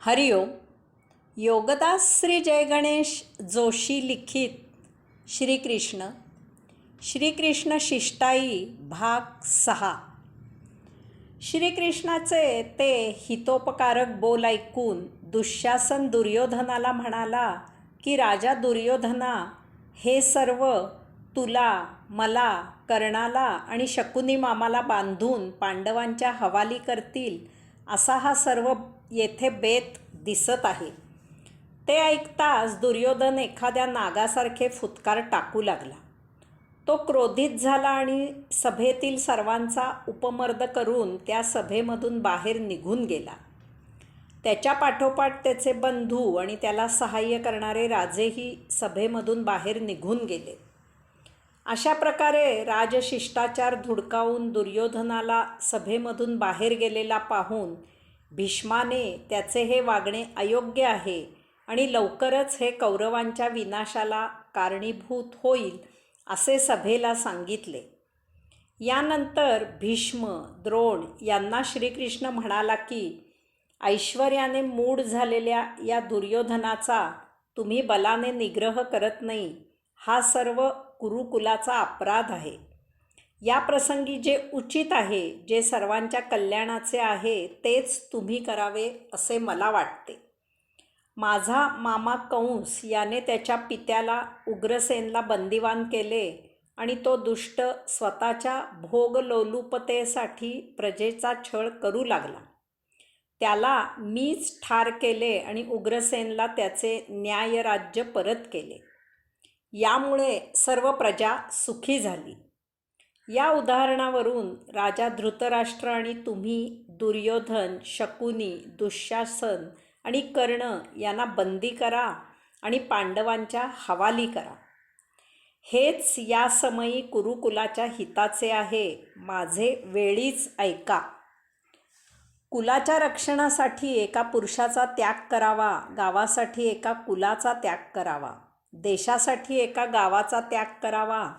हरिओम. योगदास श्री जयगणेश जोशी लिखित श्रीकृष्ण श्रीकृष्ण शिष्टाई भाग 6. श्रीकृष्णाचे ते हितोपकारक बोल ऐकून दुःशासन दुर्योधनाला म्हणाला की राजा दुर्योधना, हे सर्व तुला, मला, कर्णाला आणि शकुनी मामाला बांधून पांडवांच्या हवाली करतील असा हा सर्व येथे बेत दिसत आहे. ते ऐकताच दुर्योधन एखाद्या नागासारखे फुत्कार टाकू लागला. तो क्रोधित झाला आणि सभेतील सर्वांचा उपमर्द करून त्या सभेमधून बाहेर निघून गेला. त्याच्या पाठोपाठ त्याचे बंधू आणि त्याला सहाय्य करणारे राजेही सभेमधून बाहेर निघून गेले. अशा प्रकारे राजशिष्टाचार धुडकावून दुर्योधनाला सभेमधून बाहेर गेलेला पाहून भीष्माने त्याचे हे वागणे अयोग्य आहे आणि लवकरच हे कौरवांच्या विनाशाला कारणीभूत होईल असे सभेला सांगितले. यानंतर भीष्म, द्रोण यांना श्रीकृष्ण म्हणाला की ऐश्वर्याने मूढ झालेल्या या दुर्योधनाचा तुम्ही बलाने निग्रह करत नाही, हा सर्व कुरुकुलाचा अपराध आहे. या प्रसंगी जे उचित आहे, जे सर्वांच्या कल्याणाचे आहे, तेच तुम्ही करावे असे मला वाटते. माझा मामा कंस याने त्याच्या पित्याला उग्रसेनला बंदिवान केले आणि तो दुष्ट स्वतःच्या भोगलोलुपतेसाठी प्रजेचा छळ करू लागला. त्याला मीच ठार केले आणि उग्रसेनला त्याचे न्यायराज्य परत केले. यामुळे सर्व प्रजा सुखी झाली. या उदाहरणावरून राजा धृतराष्ट्र आणि तुम्ही दुर्योधन, शकुनी, दुःशासन आणि कर्ण यांना बंदी करा आणि पांडवांच्या हवाली करा. हेच या समयी कुरुकुलाच्या हिताचे आहे. माझे वेळीच ऐका. कुलाच्या रक्षणासाठी एका पुरुषाचा त्याग करावा, गावासाठी एका कुलाचा त्याग करावा, देशासाठी एका गावाचा त्याग करावा,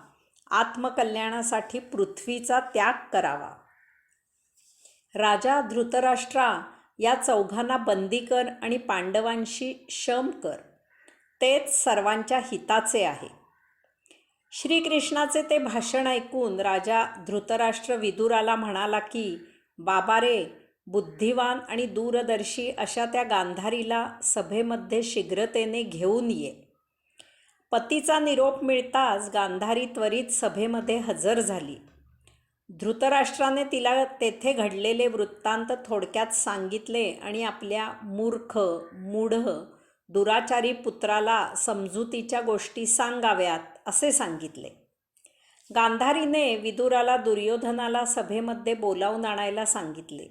आत्मकल्याणासाठी पृथ्वीचा त्याग करावा. राजा धृतराष्ट्रा, या चौघांना बंदी कर आणि पांडवांशी शम कर. तेच सर्वांच्या हिताचे आहे. श्रीकृष्णाचे ते भाषण ऐकून राजा धृतराष्ट्र विदुराला म्हणाला की बाबा रे, बुद्धिवान आणि दूरदर्शी अशा त्या गांधारीला सभेमध्ये शीघ्रतेने घेऊन ये. पतीचा निरोप मिळताच गांधारी त्वरित सभेमध्ये हजर झाली. धृतराष्ट्राने तिला तेथे घडलेले वृत्तांत थोडक्यात सांगितले आणि आपल्या मूर्ख, मूढ, दुराचारी पुत्राला समजुतीच्या गोष्टी सांगाव्यात असे सांगितले. गांधारीने विदुराला दुर्योधनाला सभेमध्ये बोलावून आणायला सांगितले.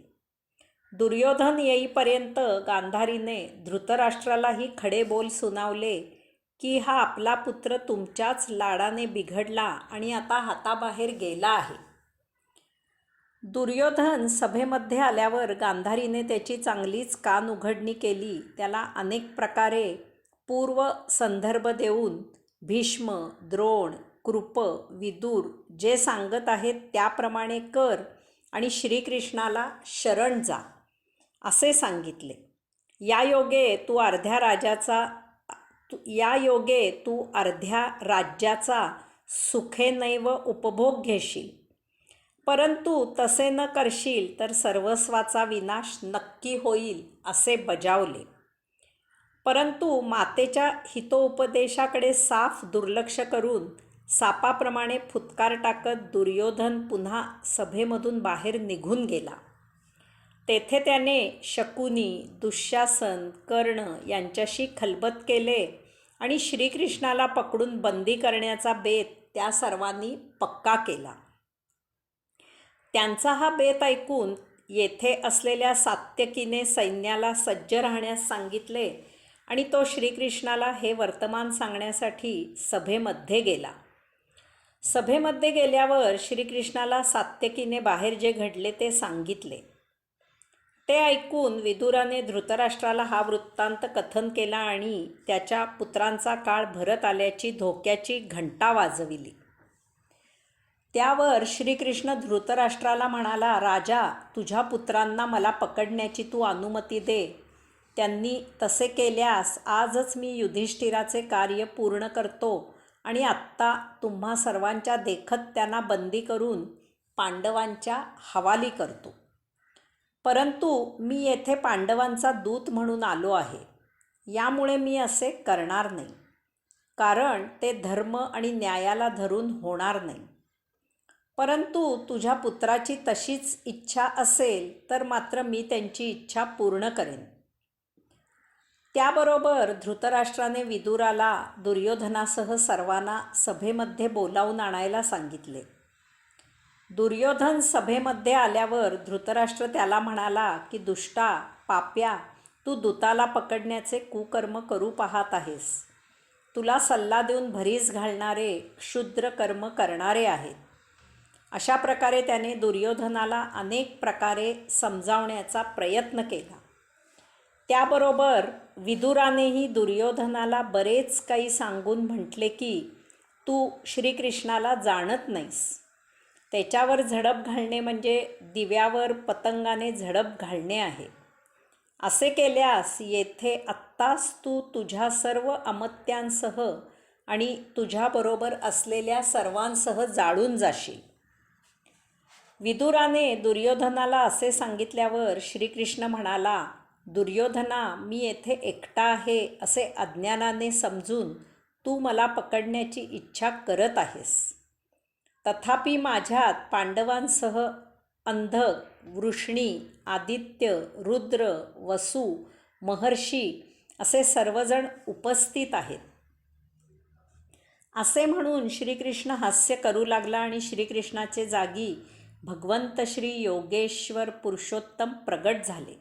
दुर्योधन येईपर्यंत गांधारीने धृतराष्ट्रालाही खडे बोल सुनावले की हा आपला पुत्र तुमच्याच लाडाने बिघडला आणि आता हाताबाहेर गेला आहे. दुर्योधन सभेमध्ये आल्यावर गांधारीने त्याची चांगलीच कान उघडणी केली. त्याला अनेक प्रकारे पूर्व संदर्भ देऊन भीष्म, द्रोण, कृप, विदुर जे सांगत आहेत त्याप्रमाणे कर आणि श्रीकृष्णाला शरण जा असे सांगितले. यायोगे तू अर्ध्या राज्याचा सुखेनैव उपभोग घेशील. परंतु तसे न करशील तर सर्वस्वाचा विनाश नक्की होईल असे बजावले. परंतु मातेच्या हितोपदेशाकडे साफ दुर्लक्ष करून सापाप्रमाणे फुत्कार टाकत दुर्योधन पुन्हा सभेमधून बाहेर निघून गेला. तेथे त्याने शकुनी, दुःशासन, कर्ण यांच्याशी खलबत केले आणि श्रीकृष्णाला पकडून बंदी करण्याचा बेत त्या सर्वांनी पक्का केला. त्यांचा हा बेत ऐकून येथे असलेल्या सात्यकीने सैन्याला सज्ज राहण्यास सांगितले आणि तो श्रीकृष्णाला हे वर्तमान सांगण्यासाठी सभेमध्ये गेला. सभेमध्ये गेल्यावर श्रीकृष्णाला सात्यकीने बाहेर जे घडले ते सांगितले. ते ऐकून विदुराने धृतराष्ट्राला हा वृत्तांत कथन केला आणि त्याच्या पुत्रांचा काळ भरत आल्याची धोक्याची घंटा वाजविली. त्यावर श्रीकृष्ण धृतराष्ट्राला म्हणाला, राजा, तुझ्या पुत्रांना मला पकडण्याची तू अनुमती दे. त्यांनी तसे केल्यास आजच मी युधिष्ठिराचे कार्य पूर्ण करतो आणि आत्ता तुम्हा सर्वांच्या देखत त्यांना बंदी करून पांडवांच्या हवाली करतो. परंतु मी येथे पांडवांचा दूत म्हणून आलो आहे. यामुळे मी असे करणार नाही, कारण ते धर्म आणि न्यायाला धरून होणार नाही. परंतु तुझ्या पुत्राची तशीच इच्छा असेल तर मात्र मी त्यांची इच्छा पूर्ण करेन. त्याबरोबर धृतराष्ट्राने विदुराला दुर्योधनासह सर्वांना सभेमध्ये बोलावून आणायला सांगितले. दुर्योधन सभेमध्ये आल्यावर धृतराष्ट्र त्याला म्हणाला की दुष्टा, पाप्या, तू दूताला पकडण्याचे कुकर्म करू पाहत आहेस. तुला सल्ला देऊन भरीस घालणारे क्षुद्र कर्म करणारे आहेत. अशा प्रकारे त्याने दुर्योधनाला अनेक प्रकारे समजावण्याचा प्रयत्न केला. त्याबरोबर विदुरानेही दुर्योधनाला बरेच काही सांगून म्हटले की तू श्रीकृष्णाला जाणत नाहीस. त्याच्यावर झडप घालणे म्हणजे दिव्यावर पतंगाने झडप घालणे आहे. असे केल्यास येथे आत्ताच तू तुझ्या सर्व अमत्यांसह आणि तुझ्याबरोबर असलेल्या सर्वांसह जाळून जाशील. विदुराने दुर्योधनाला असे सांगितल्यावर श्रीकृष्ण म्हणाला, दुर्योधना, मी येथे एकटा आहे असे अज्ञानाने समजून तू मला पकडण्याची इच्छा करत आहेस. तथापि माझ्यात पांडवांसह अंधक, वृष्णी, आदित्य, रुद्र, वसु, महर्षी असे सर्वजण उपस्थित आहेत. असे म्हणून श्रीकृष्ण हास्य करू लागला आणि श्रीकृष्णाचे जागी भगवंत श्री योगेश्वर पुरुषोत्तम प्रगट झाले.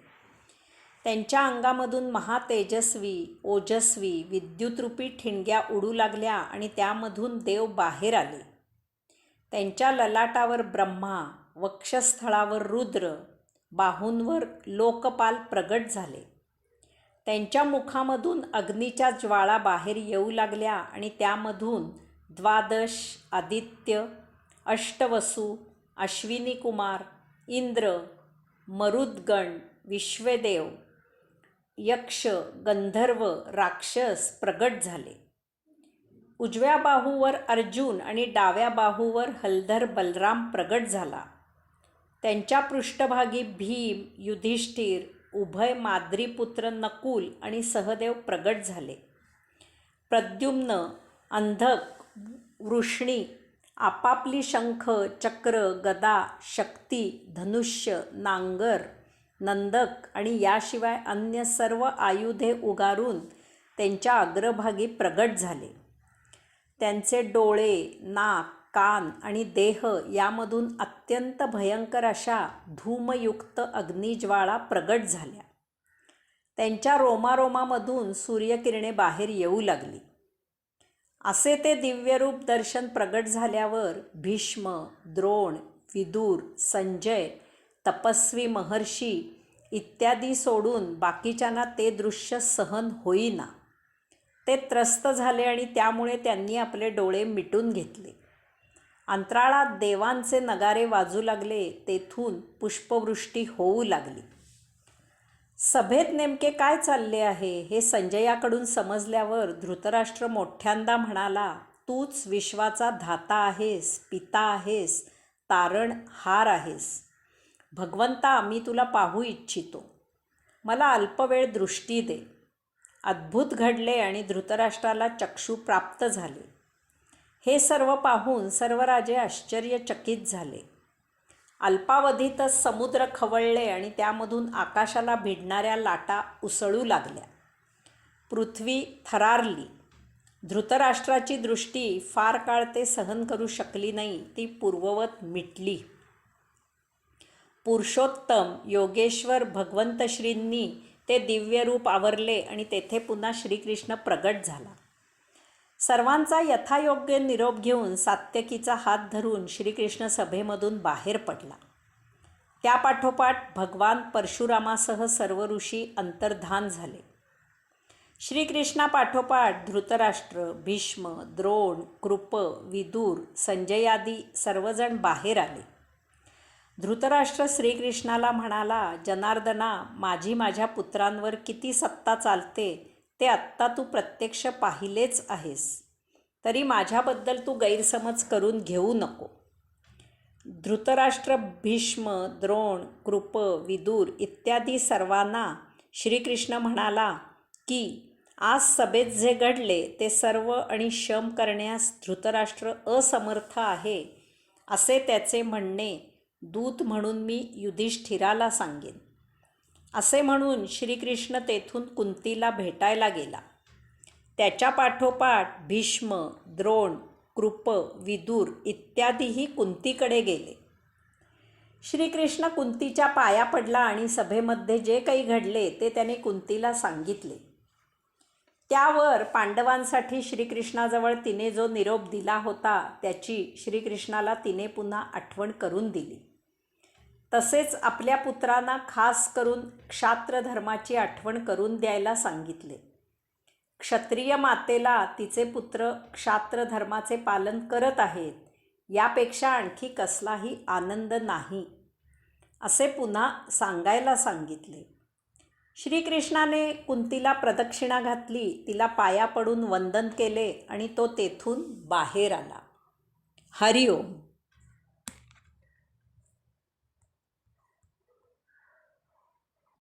त्यांच्या अंगामधून महातेजस्वी, ओजस्वी, विद्युतरूपी ठिणग्या उडू लागल्या आणि त्यामधून देव बाहेर आले. त्यांच्या ललाटावर ब्रह्मा, वक्षस्थळावर रुद्र, बाहूंवर लोकपाल प्रगट झाले. त्यांच्या मुखामधून अग्नीच्या ज्वाळा बाहेर येऊ लागल्या आणि त्यामधून 12 आदित्य, अष्टवसु, अश्विनी कुमार, इंद्र, मरुद्गण, विश्वदेव, यक्ष, गंधर्व, राक्षस प्रगट झाले. उजव्या बाहूवर अर्जुन आणि डाव्या बाहूवर हलधर बलराम प्रगट झाला. त्यांच्या पृष्ठभागी भीम, युधिष्ठिर, उभय माद्रीपुत्र नकुल आणि सहदेव प्रगट झाले. प्रद्युम्न, अंधक, वृष्णी आपापली शंख, चक्र, गदा, शक्ती, धनुष्य, नांगर, नंदक आणि याशिवाय अन्य सर्व आयुधे उगारून त्यांच्या अग्रभागी प्रगट झाले. त्यांचे डोळे, नाक, कान आणि देह यामधून अत्यंत भयंकर अशा धूमयुक्त अग्निज्वाळा प्रगट झाल्या. त्यांच्या रोमारोमामधून सूर्यकिरणे बाहेर येऊ लागली. असे ते दिव्यरूप दर्शन प्रगट झाल्यावर भीष्म, द्रोण, विदुर, संजय, तपस्वी महर्षी इत्यादी सोडून बाकीच्यांना ते दृश्य सहन होईना. ते त्रस्त झाले आणि त्यामुळे त्यांनी आपले डोळे मिटून घेतले. अंतराळात देवांचे नगारे वाजू लागले. तेथून पुष्पवृष्टी होऊ लागली. सभेत नेमके काय चालले आहे हे संजयाकडून समजल्यावर धृतराष्ट्र मोठ्यांदा म्हणाला, तूच विश्वाचा धाता आहेस, पिता आहेस, तारणहार आहेस. भगवंता, मी तुला पाहू इच्छितो. मला अल्पवेळ दृष्टी दे. अद्भुत घडले आणि धृतराष्ट्राला चक्षु प्राप्त झाले. हे सर्व पाहून सर्व राजे आश्चर्यचकित झाले. अल्पावधीतच समुद्र खवळले आणि त्यामधून आकाशाला भिडणाऱ्या लाटा उसळू लागल्या. पृथ्वी थरारली. धृतराष्ट्राची दृष्टी फार काळ ते सहन करू शकली नाही. ती पूर्ववत मिटली. पुरुषोत्तम योगेश्वर भगवंतश्रींनी ते दिव्य रूप आवरले आणि तेथे पुन्हा श्रीकृष्ण प्रगट झाला. सर्वांचा यथायोग्य निरोप घेऊन सात्यकीचा हात धरून श्रीकृष्ण सभेमधून बाहेर पडला. त्यापाठोपाठ भगवान परशुरामासह सर्व ऋषी अंतर्धान झाले. श्रीकृष्णापाठोपाठ धृतराष्ट्र, भीष्म, द्रोण, कृप, विदुर, संजयादी सर्वजण बाहेर आले. धृतराष्ट्र श्रीकृष्णाला म्हणाला, जनार्दना, माझी माझ्या पुत्रांवर किती सत्ता चालते ते आत्ता तू प्रत्यक्ष पाहिलेच आहेस. तरी माझ्याबद्दल तू गैरसमज करून घेऊ नको. धृतराष्ट्र, भीष्म, द्रोण, कृप, विदूर इत्यादी सर्वांना श्रीकृष्ण म्हणाला की आज सभेत जे घडले ते सर्व आणि शम करण्यास धृतराष्ट्र असमर्थ आहे असे त्याचे म्हणणे दूत म्हणून मी युधिष्ठिराला सांगेन. असे म्हणून श्रीकृष्ण तेथून कुंतीला भेटायला गेला. त्याच्या पाठोपाठ भीष्म, द्रोण, कृप, विदूर इत्यादीही कुंतीकडे गेले. श्रीकृष्ण कुंतीच्या पाया पडला आणि सभेमध्ये जे काही घडले ते त्याने कुंतीला सांगितले. त्यावर पांडवांसाठी श्रीकृष्णाजवळ तिने जो निरोप दिला होता त्याची श्रीकृष्णाला तिने पुन्हा आठवण करून दिली. तसेच आपल्या पुत्रांना खास करून क्षात्र धर्माची आठवण करून द्यायला सांगितले. क्षत्रिय मातेला तिचे पुत्र क्षात्र धर्माचे पालन करत आहेत यापेक्षा आणखी कसलाही आनंद नाही असे पुन्हा सांगायला सांगितले. श्रीकृष्णाने कुंतीला प्रदक्षिणा घातली, तिला पाया पडून वंदन केले आणि तो तेथून बाहेर आला. हरिओम.